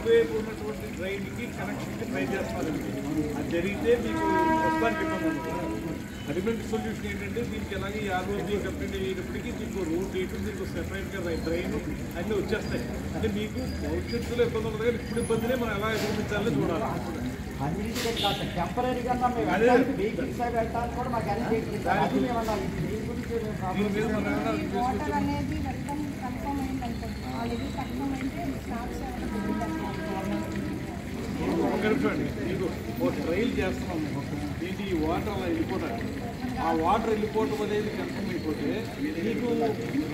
ఇటువైపు ఉన్నటువంటి డ్రైన్కి కనెక్షన్కి ట్రై చేస్తున్నారండి. అది జరిగితే మీకు ప్రస్తుతానికి ఇబ్బంది ఉంటుంది. అల్టిమేట్ సొల్యూషన్ ఏంటంటే దీనికి ఎలాగే ఆర్ఓబీ కంప్లీట్ అయ్యేటప్పటికి మీకు రోడ్ రేటు మీకు సెపరేట్గా డ్రైన్ అన్నీ వచ్చేస్తాయి. అంటే మీకు భవిష్యత్తులో ఇబ్బంది ఉంటుంది కానీ ఇప్పుడు ఇబ్బందినే మనం ఎలా ఎదుర్కొంచాలని చూడాలి. మీకు ఒక ట్రైల్ చేస్తున్నాము. ఇది వాటర్ అలా వెళ్ళిపోవడానికి ఆ వాటర్ వెళ్ళిపోవటం అనేది కన్ఫర్మ్ అయిపోతే మీకు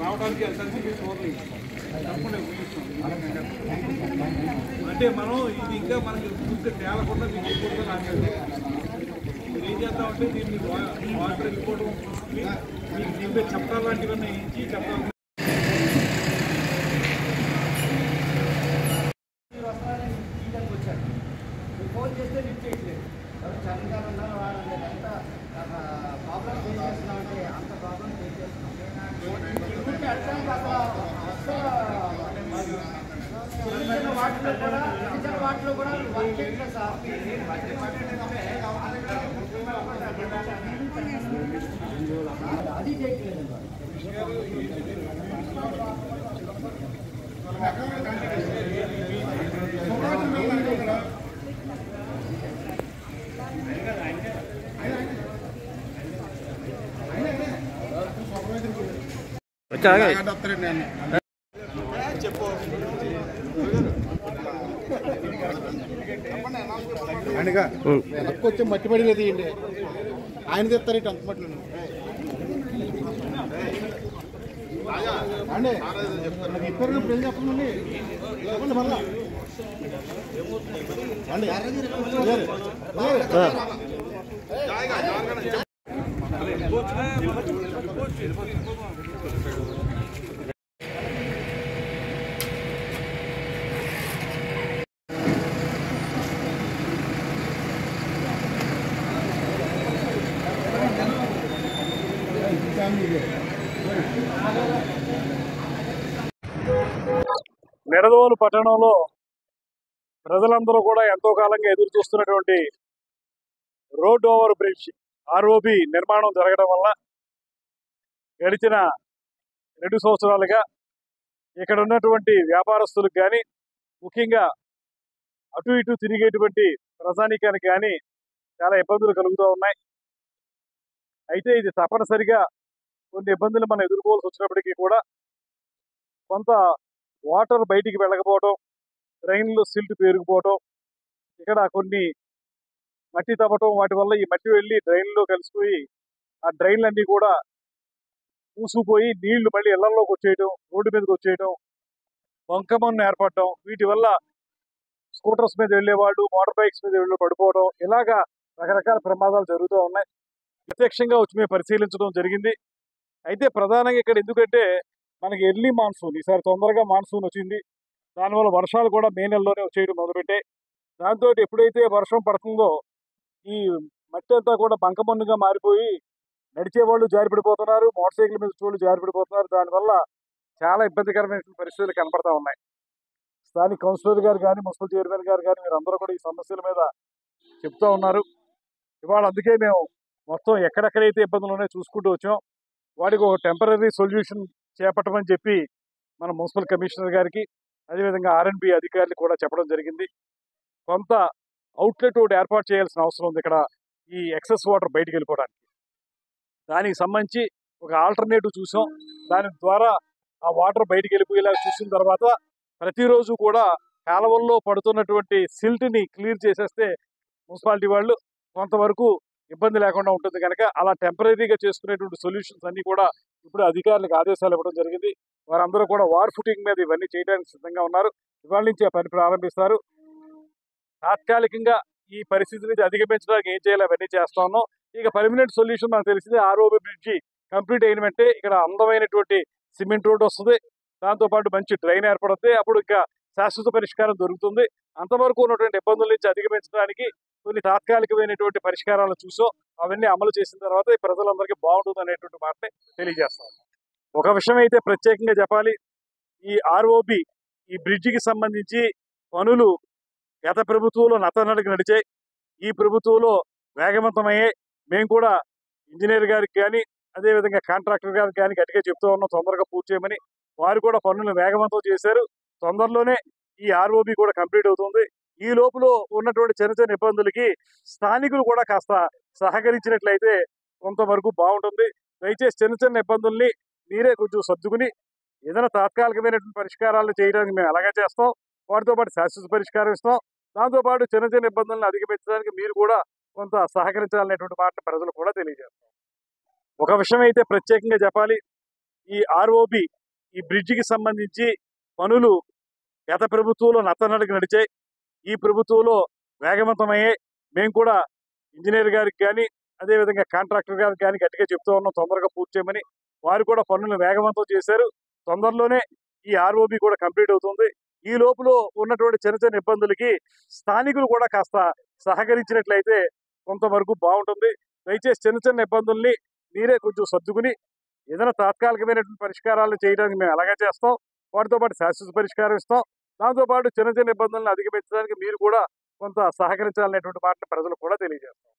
రావడానికి వెళ్ళడానికి చూడలేదు తప్పకుండా అంటే మనం ఇది ఇంకా మనకి పూర్తిగా తేలకుండా మీకు వెళ్ళిపోతుందో నాకు మీరు ఏం చేద్దామంటే దీన్ని వాటర్ వెళ్ళిపోవడం మీకు చప్టాలు లాంటివన్నీ ఇచ్చి చప్టాలు ఫోన్ చేస్తే లిఫ్ట్ చేయట్లేదు. చంద్రగారు ఉన్నారు వాళ్ళంటే ఎంత ప్రాబ్లం ఫేస్ చేస్తున్నామంటే అంత ప్రాబ్లం ఫేస్ చేస్తున్నాం. ఇప్పుడు అడగడానికి అసలు వాటిలో కూడా వర్క్ చేయట్లేదు సార్. అది చేయట్లేదు. వెనక్కి వచ్చి మట్టి పడి తీయండి. ఆయన తెస్తారేంటి అంత మట్టి అండి చెప్పారు ఇప్పుడు ఏం చెప్పండి చెప్పండి మళ్ళా నిడదవోలు పట్టణంలో ప్రజలందరూ కూడా ఎంతో కాలంగా ఎదురు చూస్తున్నటువంటి రోడ్ ఓవర్ బ్రిడ్జ్ ఆర్ఓబి నిర్మాణం జరగడం వల్ల గడిచిన 2 సంవత్సరాలుగా ఇక్కడ ఉన్నటువంటి వ్యాపారస్తులకు కానీ ముఖ్యంగా అటు ఇటు తిరిగేటువంటి ప్రజానీకానికి కానీ చాలా ఇబ్బందులు కలుగుతూ ఉన్నాయి. అయితే ఇది తప్పనిసరిగా కొన్ని ఇబ్బందులు మనం ఎదుర్కోవాల్సి వచ్చినప్పటికీ కూడా కొంత వాటర్ బయటికి వెళ్ళకపోవడం, డ్రైన్లు సిల్ట్ పేరుకుపోవడం, ఇక్కడ కొన్ని మట్టి తవ్వటం, వాటి వల్ల ఈ మట్టి వెళ్ళి డ్రైన్లో కలిసిపోయి ఆ డ్రైన్లన్నీ కూడా మూసుకుపోయి నీళ్లు మళ్ళీ ఇళ్లలోకి వచ్చేయడం, రోడ్డు మీదకి వచ్చేయడం, బంకమన్ను ఏర్పడటం, వీటి వల్ల స్కూటర్స్ మీద వెళ్ళేవాళ్ళు మోటార్ బైక్స్ మీద వెళ్ళి పడిపోవడం, ఇలాగా రకరకాల ప్రమాదాలు జరుగుతూ ఉన్నాయి. ప్రత్యక్షంగా వచ్చి మేము పరిశీలించడం జరిగింది. అయితే ప్రధానంగా ఇక్కడ ఎందుకంటే మనకి ఎర్లీ మాన్సూన్, ఈసారి తొందరగా మాన్సూన్ వచ్చింది. దానివల్ల వర్షాలు కూడా మే నెలలోనే వచ్చేయడం మొదలుపెట్టాయి. దాంతో ఎప్పుడైతే వర్షం పడుతుందో ఈ మట్టి అంతా కూడా బంకమన్నుగా మారిపోయి నడిచేవాళ్ళు జారిపడిపోతున్నారు, మోటార్ సైకిల్ మీద చోళ్ళు జారిపడిపోతున్నారు. దానివల్ల చాలా ఇబ్బందికరమైన పరిస్థితులు కనపడతా ఉన్నాయి. స్థానిక కౌన్సిలర్ గారు కానీ మున్సిపల్ చైర్మన్ గారు కానీ మీరందరూ కూడా ఈ సమస్యల మీద చెప్తూ ఉన్నారు. ఇవాళ అందుకే మేము మొత్తం ఎక్కడెక్కడైతే ఇబ్బందులు ఉన్నాయో చూసుకుంటూ వచ్చాం. వాటికి ఒక టెంపరీ సొల్యూషన్ చేపట్టమని చెప్పి మన మున్సిపల్ కమిషనర్ గారికి అదేవిధంగా ఆర్ఎండ్బి అధికారులు కూడా చెప్పడం జరిగింది. కొంత అవుట్లెట్ ఒకటి ఏర్పాటు చేయాల్సిన అవసరం ఉంది ఇక్కడ ఈ ఎక్సెస్ వాటర్ బయటికి వెళ్ళిపోవడానికి. దానికి సంబంధించి ఒక ఆల్టర్నేటివ్ చూసాం. దాని ద్వారా ఆ వాటర్ బయటికి వెళ్ళిపోయేలా చూసిన తర్వాత ప్రతిరోజు కూడా కాలువల్లో పడుతున్నటువంటి సిల్ట్ని క్లియర్ చేసేస్తే మున్సిపాలిటీ వాళ్ళు కొంతవరకు ఇబ్బంది లేకుండా ఉంటుంది. కనుక అలా టెంపరీగా చేసుకునేటువంటి సొల్యూషన్స్ అన్నీ కూడా ఇప్పుడు అధికారులకు ఆదేశాలు ఇవ్వడం జరిగింది. వారందరూ కూడా వార్ ఫుటింగ్ మీద ఇవన్నీ చేయడానికి సిద్ధంగా ఉన్నారు. ఇవాళ నుంచి ఆ పని ప్రారంభిస్తారు. తాత్కాలికంగా ఈ పరిస్థితిని అధిగమించడానికి ఏం చేయాలో అవన్నీ చేస్తా ఉన్నాం. ఇక పర్మనెంట్ సొల్యూషన్ మనకు తెలిసింది ఆర్ఓబి బ్రిడ్జి కంప్లీట్ అయిన వెంటనే ఇక్కడ అందమైనటువంటి సిమెంట్ రోడ్ వస్తుంది. దాంతోపాటు మంచి డ్రైన్ ఏర్పడుతుంది. అప్పుడు ఇంకా శాశ్వత పరిష్కారం దొరుకుతుంది. అంతవరకు ఉన్నటువంటి ఇబ్బందుల నుంచి అధిగమించడానికి కొన్ని తాత్కాలికమైనటువంటి పరిష్కారాలు చూసో అవన్నీ అమలు చేసిన తర్వాత ఈ ప్రజలందరికీ బాగుంటుంది అనేటువంటి మాటని తెలియజేస్తాం. ఒక విషయం అయితే ప్రత్యేకంగా చెప్పాలి. ఈ ఆర్ఓబి ఈ బ్రిడ్జికి సంబంధించి పనులు గత ప్రభుత్వంలో నత్తనడక నడిచాయి. ఈ ప్రభుత్వంలో వేగవంతమయ్యాయి. మేము కూడా ఇంజనీర్ గారికి కానీ అదేవిధంగా కాంట్రాక్టర్ గారికి కానీ గట్టిగా చెప్తూ ఉన్నాం తొందరగా పూర్తి చేయమని. వారు కూడా పనులను వేగవంతం చేశారు. తొందరలోనే ఈ ఆర్ఓబి కూడా కంప్లీట్ అవుతుంది. ఈ లోపల ఉన్నటువంటి చిన్న చిన్న ఇబ్బందులకి స్థానికులు కూడా కాస్త సహకరించినట్లయితే కొంతవరకు బాగుంటుంది. దయచేసి చిన్న చిన్న ఇబ్బందుల్ని మీరే కొంచెం సర్దుకుని ఏదైనా తాత్కాలికమైనటువంటి పరిష్కారాలు చేయడానికి మేము అలాగే చేస్తాం. వాటితో పాటు శాశ్వత పరిష్కారం ఇస్తాం. దాంతోపాటు చిన్న చిన్న ఇబ్బందులను అధిగమించడానికి మీరు కూడా కొంత సహకరించాలనేటువంటి మాట ప్రజలు కూడా తెలియజేస్తాం. ఒక విషయం అయితే ప్రత్యేకంగా చెప్పాలి. ఈ ఆర్ఓబి ఈ బ్రిడ్జికి సంబంధించి పనులు గత ప్రభుత్వంలో నత్తనడక నడిచాయి. ఈ ప్రభుత్వంలో వేగవంతమయ్యాయి. మేము కూడా ఇంజనీర్ గారికి కానీ అదేవిధంగా కాంట్రాక్టర్ గారికి కానీ గట్టిగా చెప్తూ ఉన్నాం తొందరగా పూర్తి చేయమని. వారు కూడా పనులను వేగవంతం చేశారు. తొందరలోనే ఈ ఆర్ఓబి కూడా కంప్లీట్ అవుతుంది. ఈ లోపల ఉన్నటువంటి చిన్న చిన్న ఇబ్బందులకి స్థానికులు కూడా కాస్త సహకరించినట్లయితే కొంతవరకు బాగుంటుంది. దయచేసి చిన్న చిన్న ఇబ్బందుల్ని మీరే కొంచెం సర్దుకుని ఏదైనా తాత్కాలికమైనటువంటి పరిష్కారాలు చేయడానికి మేము అలాగే చేస్తాం. వాటితో పాటు శాశ్వత పరిష్కారం ఇస్తాం. దాంతోపాటు చిన్న చిన్న ఇబ్బందులను అధిగమించడానికి మీరు కూడా కొంత సహకరించాలనేటువంటి మాటని ప్రజలు కూడా తెలియజేస్తాం.